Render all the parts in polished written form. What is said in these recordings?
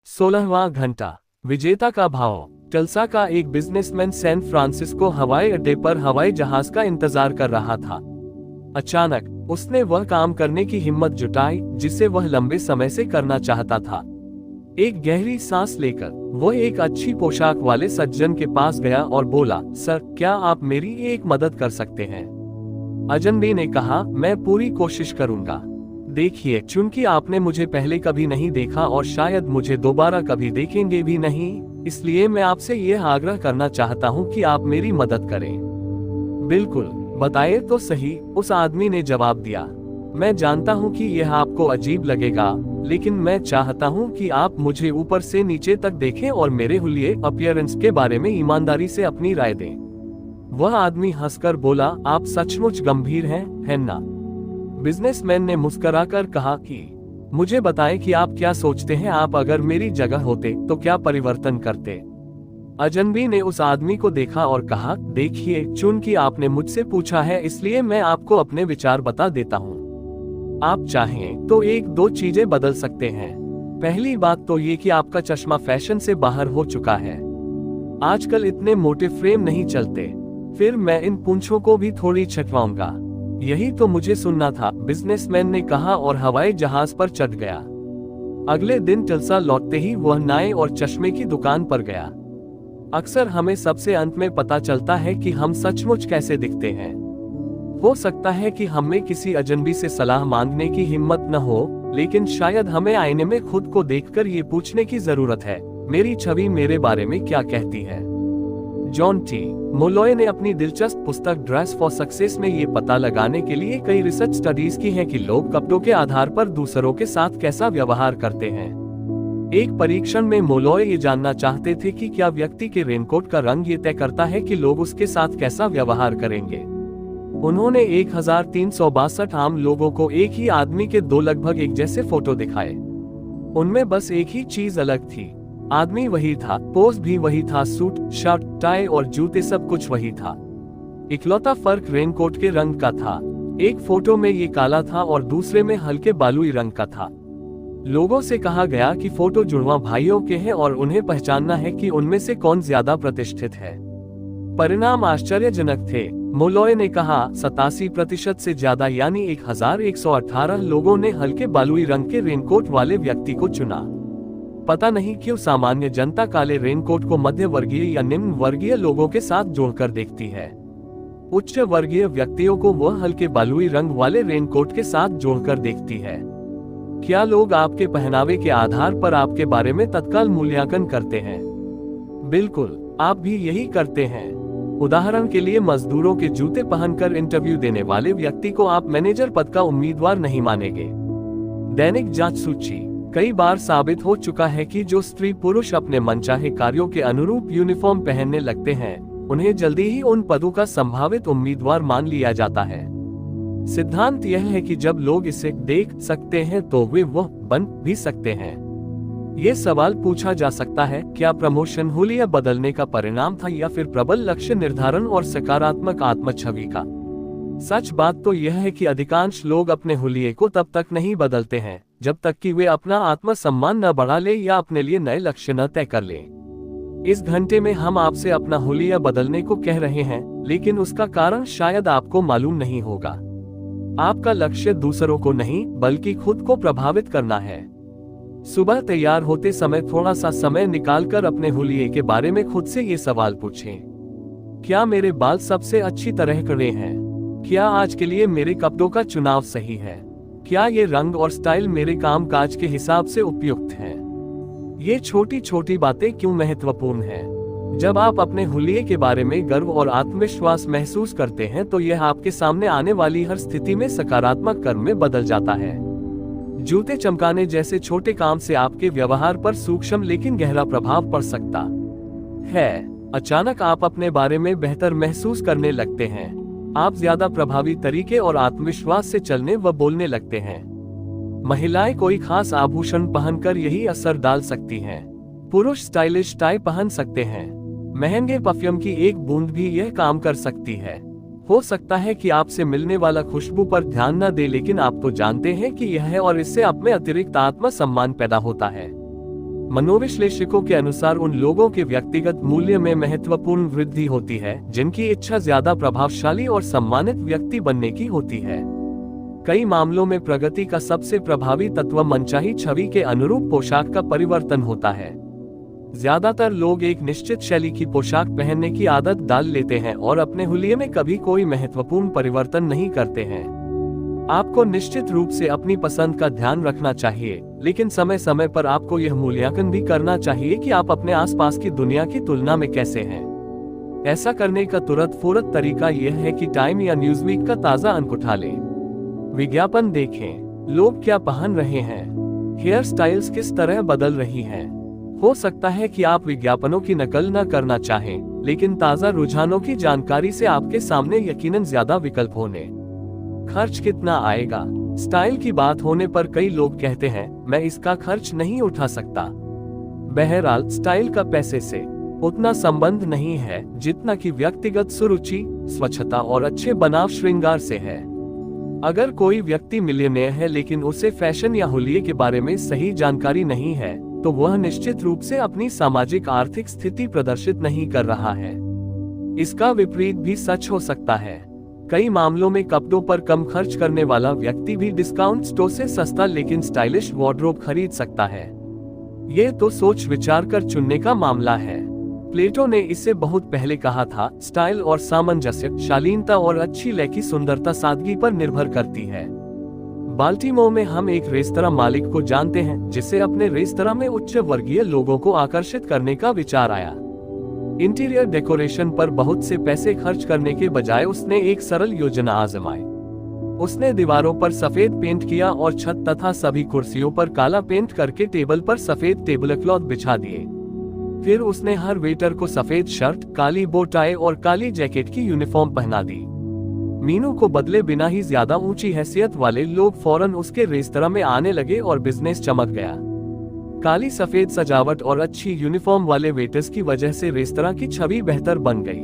16वां घंटा। विजेता का भाव। टल्सा का एक बिजनेसमैन सैन फ्रांसिस्को हवाई अड्डे पर हवाई जहाज का इंतजार कर रहा था। अचानक उसने वह काम करने की हिम्मत जुटाई जिसे वह लंबे समय से करना चाहता था। एक गहरी सांस लेकर वह एक अच्छी पोशाक वाले सज्जन के पास गया और बोला, सर, क्या आप मेरी एक मदद कर सकते हैं? अजनबी ने कहा, मैं पूरी कोशिश करूंगा। देखिए, चूंकि आपने मुझे पहले कभी नहीं देखा और शायद मुझे दोबारा कभी देखेंगे भी नहीं, इसलिए मैं आपसे यह आग्रह करना चाहता हूं कि आप मेरी मदद करें। बिल्कुल, बताइए तो सही, उस आदमी ने जवाब दिया। मैं जानता हूं कि यह आपको अजीब लगेगा, लेकिन मैं चाहता हूं कि आप मुझे ऊपर से नीचे तक देखें और मेरे हुलिये अपीयरेंस के बारे में ईमानदारी से अपनी राय दें। वह आदमी हंसकर बोला, आप सचमुच गंभीर हैं, है ना? बिजनेसमैन ने मुस्कुराकर कहा कि मुझे बताएं कि आप क्या सोचते हैं, आप अगर मेरी जगह होते तो क्या परिवर्तन करते? अजनबी ने उस आदमी को देखा और कहा, देखिए, चूंकि आपने मुझसे पूछा है इसलिए मैं आपको अपने विचार बता देता हूँ। आप चाहें तो एक दो चीजें बदल सकते हैं। पहली बात तो ये कि आपका चश्मा फैशन से बाहर हो चुका है। आजकल इतने मोटे फ्रेम नहीं चलते। फिर मैं इन पूंछों को भी थोड़ी छटवाऊंगा। यही तो मुझे सुनना था, बिजनेसमैन ने कहा और हवाई जहाज पर चढ़ गया। अगले दिन टल्सा लौटते ही वह नाई और चश्मे की दुकान पर गया। अक्सर हमें सबसे अंत में पता चलता है कि हम सचमुच कैसे दिखते हैं। हो सकता है कि हमें किसी अजनबी से सलाह मांगने की हिम्मत न हो, लेकिन शायद हमें आईने में खुद को देखकर ये पूछने की जरूरत है, मेरी छवि मेरे बारे में क्या कहती है? जॉन टी मोलोय ने अपनी दिलचस्प पुस्तक ड्रेस फॉर सक्सेस में ये पता लगाने के लिए कई रिसर्च स्टडीज की हैं कि लोग कपड़ों के आधार पर दूसरों के साथ कैसा व्यवहार करते हैं। एक परीक्षण में मोलोय ये जानना चाहते थे कि क्या व्यक्ति के रेनकोट का रंग ये तय करता है कि लोग उसके साथ कैसा व्यवहार करेंगे। उन्होंने 1362 आम लोगों को एक ही आदमी के दो लगभग एक जैसे फोटो दिखाए। उनमें बस एक ही चीज अलग थी, आदमी वही था, पोज भी वही था, सूट, शर्ट, टाई और जूते सब कुछ वही था। इकलौता फर्क रेनकोट के रंग का था। एक फोटो में ये काला था और दूसरे में हल्के बालुई रंग का था। लोगों से कहा गया कि फोटो जुड़वा भाइयों के हैं और उन्हें पहचानना है कि उनमें से कौन ज्यादा प्रतिष्ठित है। परिणाम आश्चर्यजनक थे। मोलोय ने कहा, 87% से ज्यादा यानी 1118 लोगों ने हल्के बालुई रंग के रेनकोट वाले व्यक्ति को चुना। पता नहीं क्यों सामान्य जनता काले रेनकोट को मध्य वर्गीय या निम्न वर्गीय लोगों के साथ जोड़कर देखती है। उच्च वर्गीय व्यक्तियों को वह हल्के बालुई रंग वाले रेनकोट के साथ जोड़कर देखती है। क्या लोग आपके पहनावे के आधार पर आपके बारे में तत्काल मूल्यांकन करते हैं? बिल्कुल, आप भी यही करते हैं। उदाहरण के लिए, मजदूरों के जूते पहनकर इंटरव्यू देने वाले व्यक्ति को आप मैनेजर पद का उम्मीदवार नहीं मानेंगे। दैनिक जांच सूची। कई बार साबित हो चुका है कि जो स्त्री पुरुष अपने मनचाहे कार्यों के अनुरूप यूनिफॉर्म पहनने लगते हैं, उन्हें जल्दी ही उन पदों का संभावित उम्मीदवार मान लिया जाता है। सिद्धांत यह है कि जब लोग इसे देख सकते हैं तो वे वह बन भी सकते हैं। ये सवाल पूछा जा सकता है, क्या प्रमोशन हुलिया बदलने का परिणाम था या फिर प्रबल लक्ष्य निर्धारण और सकारात्मक आत्मछवि का? सच बात तो यह है कि अधिकांश लोग अपने हुलिये को तब तक नहीं बदलते हैं जब तक कि वे अपना आत्मसम्मान न बढ़ा ले या अपने लिए नए लक्ष्य न तय कर ले। इस घंटे में हम आपसे अपना हुलिया बदलने को कह रहे हैं, लेकिन उसका कारण शायद आपको मालूम नहीं होगा। आपका लक्ष्य दूसरों को नहीं बल्कि खुद को प्रभावित करना है। सुबह तैयार होते समय थोड़ा सा समय निकालकर अपने हुलिये के बारे में खुद से ये सवाल पूछें, क्या मेरे बाल सबसे अच्छी तरह कटे हैं? क्या आज के लिए मेरे कपड़ों का चुनाव सही है? क्या ये रंग और स्टाइल मेरे कामकाज के हिसाब से उपयुक्त है? ये छोटी छोटी बातें क्यों महत्वपूर्ण हैं? जब आप अपने हुलिये के बारे में गर्व और आत्मविश्वास महसूस करते हैं तो यह आपके सामने आने वाली हर स्थिति में सकारात्मक कर्म में बदल जाता है। जूते चमकाने जैसे छोटे काम से आपके व्यवहार पर सूक्ष्म लेकिन गहरा प्रभाव पड़ सकता है। अचानक आप अपने बारे में बेहतर महसूस करने लगते हैं। आप ज्यादा प्रभावी तरीके और आत्मविश्वास से चलने व बोलने लगते हैं। महिलाएं कोई खास आभूषण पहनकर यही असर डाल सकती हैं। पुरुष स्टाइलिश टाई पहन सकते हैं। महंगे परफ्यूम की एक बूंद भी यह काम कर सकती है। हो सकता है कि आपसे मिलने वाला खुशबू पर ध्यान न दे, लेकिन आप तो जानते हैं कि यह है और इससे आप में अतिरिक्त आत्मसम्मान पैदा होता है। मनोविश्लेषकों के अनुसार उन लोगों के व्यक्तिगत मूल्य में महत्वपूर्ण वृद्धि होती है जिनकी इच्छा ज्यादा प्रभावशाली और सम्मानित व्यक्ति बनने की होती है। कई मामलों में प्रगति का सबसे प्रभावी तत्व मनचाही छवि के अनुरूप पोशाक का परिवर्तन होता है। ज्यादातर लोग एक निश्चित शैली की पोशाक पहनने की आदत डाल लेते हैं और अपने हुलिये में कभी कोई महत्वपूर्ण परिवर्तन नहीं करते हैं। आपको निश्चित रूप से अपनी पसंद का ध्यान रखना चाहिए, लेकिन समय समय पर आपको यह मूल्यांकन भी करना चाहिए कि आप अपने आसपास की दुनिया की तुलना में कैसे हैं। ऐसा करने का तुरंत फौरत तरीका यह है कि टाइम या न्यूज़वीक का ताजा अंक उठा लें। विज्ञापन देखें, लोग क्या पहन रहे हैं, हेयर स्टाइल्स किस तरह बदल रही हैं। हो सकता है कि आप विज्ञापनों की नकल न करना चाहें, लेकिन ताजा रुझानों की जानकारी से आपके सामने यकीनन ज्यादा विकल्प होने। खर्च कितना आएगा? स्टाइल की बात होने पर कई लोग कहते हैं, मैं इसका खर्च नहीं उठा सकता। बहरहाल, स्टाइल का पैसे से उतना संबंध नहीं है जितना कि व्यक्तिगत सुरुचि, स्वच्छता और अच्छे बनाव श्रृंगार से है। अगर कोई व्यक्ति मिलियनेयर है लेकिन उसे फैशन या हुलिये के बारे में सही जानकारी नहीं है, तो वह निश्चित रूप से अपनी सामाजिक आर्थिक स्थिति प्रदर्शित नहीं कर रहा है। इसका विपरीत भी सच हो सकता है। कई मामलों में कपड़ों पर कम खर्च करने वाला व्यक्ति भी डिस्काउंट स्टोर से सस्ता लेकिन स्टाइलिश वार्डरोब खरीद सकता है। ये तो सोच विचार कर चुनने का मामला है। प्लेटो ने इससे बहुत पहले कहा था, स्टाइल और सामंजस्य, शालीनता और अच्छी लय की सुंदरता सादगी पर निर्भर करती है। बाल्टीमोर में हम एक रेस्तरां मालिक को जानते हैं जिसे अपने रेस्तरां में उच्च वर्गीय लोगों को आकर्षित करने का विचार आया। इंटीरियर डेकोरेशन पर बहुत से पैसे खर्च करने के बजाय उसने एक सरल योजना आजमाई। उसने दीवारों पर सफेद पेंट किया और छत तथा सभी कुर्सियों पर काला पेंट करके टेबल पर सफेद टेबल क्लॉथ बिछा दिए। फिर उसने हर वेटर को सफेद शर्ट, काली बो टाई और काली जैकेट की यूनिफॉर्म पहना दी। मीनू को बदले बिना ही ज्यादा ऊंची हैसियत वाले लोग फौरन उसके रेस्तरां में आने लगे और बिजनेस चमक गया। काली सफेद सजावट और अच्छी यूनिफॉर्म वाले वेटर्स की वजह से रेस्तरां की छवि बेहतर बन गई।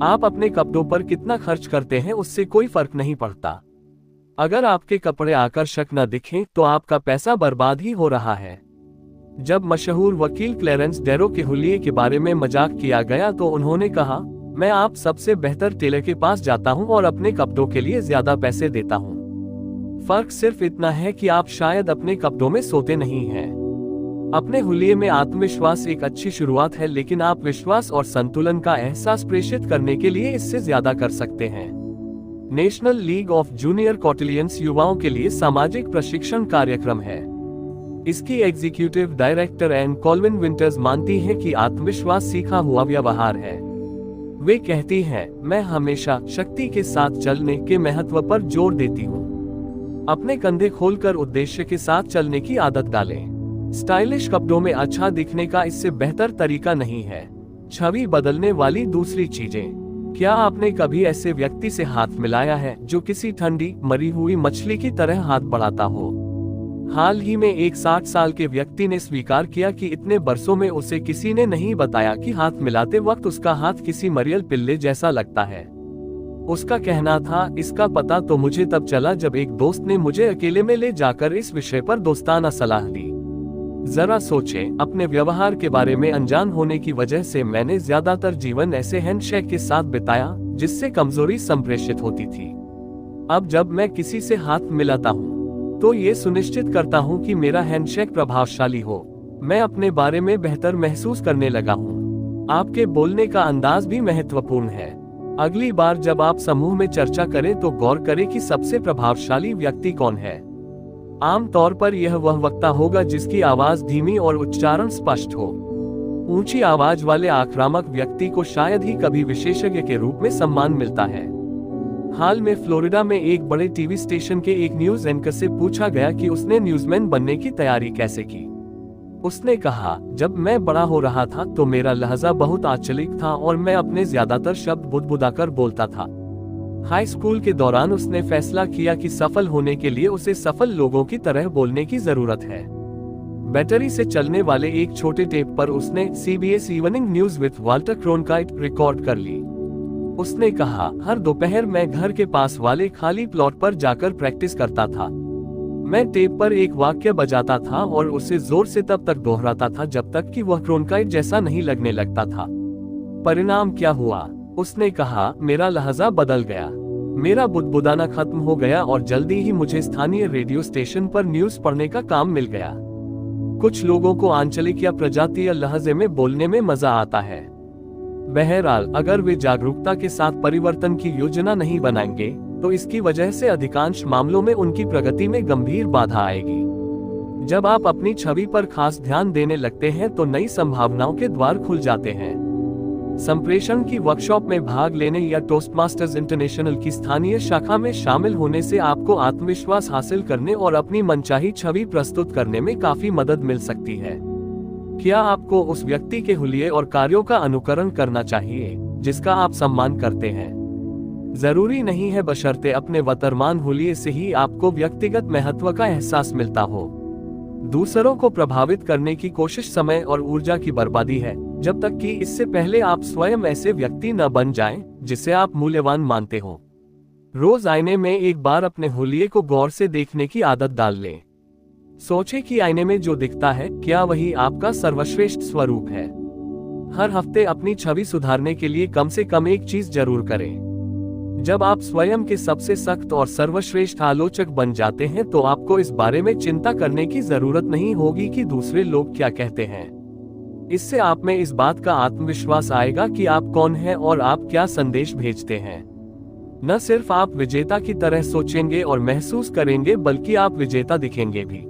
आप अपने कपड़ों पर कितना खर्च करते हैं उससे कोई फर्क नहीं पड़ता। अगर आपके कपड़े आकर्षक न दिखें तो आपका पैसा बर्बाद ही हो रहा है। जब मशहूर वकील क्लेरेंस डेरो के हुलिये के बारे में मजाक किया गया तो उन्होंने कहा, मैं आप सबसे बेहतर टेलर के पास जाता हूं और अपने कपड़ों के लिए ज्यादा पैसे देता हूं। फर्क सिर्फ इतना है कि आप शायद अपने कपड़ों में सोते नहीं हैं। अपने हुलिये में आत्मविश्वास एक अच्छी शुरुआत है, लेकिन आप विश्वास और संतुलन का एहसास प्रेषित करने के लिए इससे ज्यादा कर सकते हैं। National League of Junior Cotillions युवाओं के लिए सामाजिक प्रशिक्षण कार्यक्रम है। इसकी executive director Ann Colvin Winters मानती हैं कि आत्मविश्वास सीखा हुआ व्यवहार है। वे कहती हैं, मैं हमेशा शक्ति के साथ चलने के महत्व पर जोर देती हूँ। अपने कंधे खोलकर उद्देश्य के साथ चलने की आदत डालें। स्टाइलिश कपड़ों में अच्छा दिखने का इससे बेहतर तरीका नहीं है। छवि बदलने वाली दूसरी चीजें। क्या आपने कभी ऐसे व्यक्ति से हाथ मिलाया है जो किसी ठंडी मरी हुई मछली की तरह हाथ बढ़ाता हो? हाल ही में एक 60 साल के व्यक्ति ने स्वीकार किया कि इतने बरसों में उसे किसी ने नहीं बताया कि हाथ मिलाते वक्त उसका हाथ किसी मरियल पिल्ले जैसा लगता है। उसका कहना था, इसका पता तो मुझे तब चला जब एक दोस्त ने मुझे अकेले में ले जाकर इस विषय पर दोस्ताना सलाह दी। जरा सोचें, अपने व्यवहार के बारे में अनजान होने की वजह से मैंने ज्यादातर जीवन ऐसे हैंडशेक के साथ बिताया जिससे कमजोरी संप्रेषित होती थी। अब जब मैं किसी से हाथ मिलाता हूँ तो ये सुनिश्चित करता हूँ कि मेरा हैंडशेक प्रभावशाली हो। मैं अपने बारे में बेहतर महसूस करने लगा हूँ। आपके बोलने का अंदाज भी महत्वपूर्ण है। अगली बार जब आप समूह में चर्चा करें तो गौर करें कि सबसे प्रभावशाली व्यक्ति कौन है। आमतौर पर यह वह वक्ता होगा जिसकी आवाज धीमी और उच्चारण स्पष्ट हो। ऊंची आवाज वाले आक्रामक व्यक्ति को शायद ही कभी विशेषज्ञ के रूप में सम्मान मिलता है। हाल में फ्लोरिडा में एक बड़े टीवी स्टेशन के एक न्यूज एंकर से पूछा गया कि उसने न्यूज़मैन बनने की तैयारी कैसे की। उसने कहा, जब मैं बड़ा हो रहा था तो मेरा लहजा बहुत आंचलिक था और मैं अपने ज्यादातर शब्द बुदबुदाकर बोलता था। हाई स्कूल के दौरान उसने फैसला किया कि सफल होने के लिए उसे सफल लोगों की तरह बोलने की जरूरत है। बैटरी से चलने वाले एक छोटे टेप पर उसने CBS evening news with Walter Cronkite record कर ली। उसने कहा, हर दोपहर मैं घर के पास वाले खाली प्लॉट पर जाकर प्रैक्टिस करता था। मैं टेप पर एक वाक्य बजाता था और उसे जोर से तब तक दोहराता था जब तक कि वह क्रोनकाइट जैसा नहीं लगने लगता था। परिणाम क्या हुआ? उसने कहा, मेरा लहजा बदल गया। मेरा बुदबुदाना खत्म हो गया और जल्दी ही मुझे स्थानीय रेडियो स्टेशन पर न्यूज़ पढ़ने का काम मिल गया। कुछ लोगों को आंचलिक या प्रजातीय लहजे में बोलने में मजा आता है। बहरहाल, अगर वे जागरूकता के साथ परिवर्तन की योजना नहीं बनाएंगे, तो इसकी वजह से अधिकांश मामलों में उनकी प्रगति में गंभीर बाधा आएगी। जब आप अपनी छवि पर खास ध्यान देने लगते हैं तो नई संभावनाओं के द्वार खुल जाते हैं। संप्रेषण की वर्कशॉप में भाग लेने या टोस्टमास्टर्स इंटरनेशनल की स्थानीय शाखा में शामिल होने से आपको आत्मविश्वास हासिल करने और अपनी मनचाही छवि प्रस्तुत करने में काफी मदद मिल सकती है। क्या आपको उस व्यक्ति के हुलिये और कार्यों का अनुकरण करना चाहिए जिसका आप सम्मान करते हैं? जरूरी नहीं है, बशर्ते अपने वर्तमान हुलिये से ही आपको व्यक्तिगत महत्व का एहसास मिलता हो। दूसरों को प्रभावित करने की कोशिश समय और ऊर्जा की बर्बादी है, जब तक कि इससे पहले आप स्वयं ऐसे व्यक्ति न बन जाएं जिसे आप मूल्यवान मानते हो। रोज आईने में एक बार अपने हुलिये को गौर से देखने की आदत डाल लें। सोचें कि आईने में जो दिखता है, क्या वही आपका सर्वश्रेष्ठ स्वरूप है? हर हफ्ते अपनी छवि सुधारने के लिए कम से कम एक चीज जरूर करें। जब आप स्वयं के सबसे सख्त और सर्वश्रेष्ठ आलोचक बन जाते हैं तो आपको इस बारे में चिंता करने की जरूरत नहीं होगी कि दूसरे लोग क्या कहते हैं। इससे आप में इस बात का आत्मविश्वास आएगा कि आप कौन हैं और आप क्या संदेश भेजते हैं। न सिर्फ आप विजेता की तरह सोचेंगे और महसूस करेंगे, बल्कि आप विजेता दिखेंगे भी।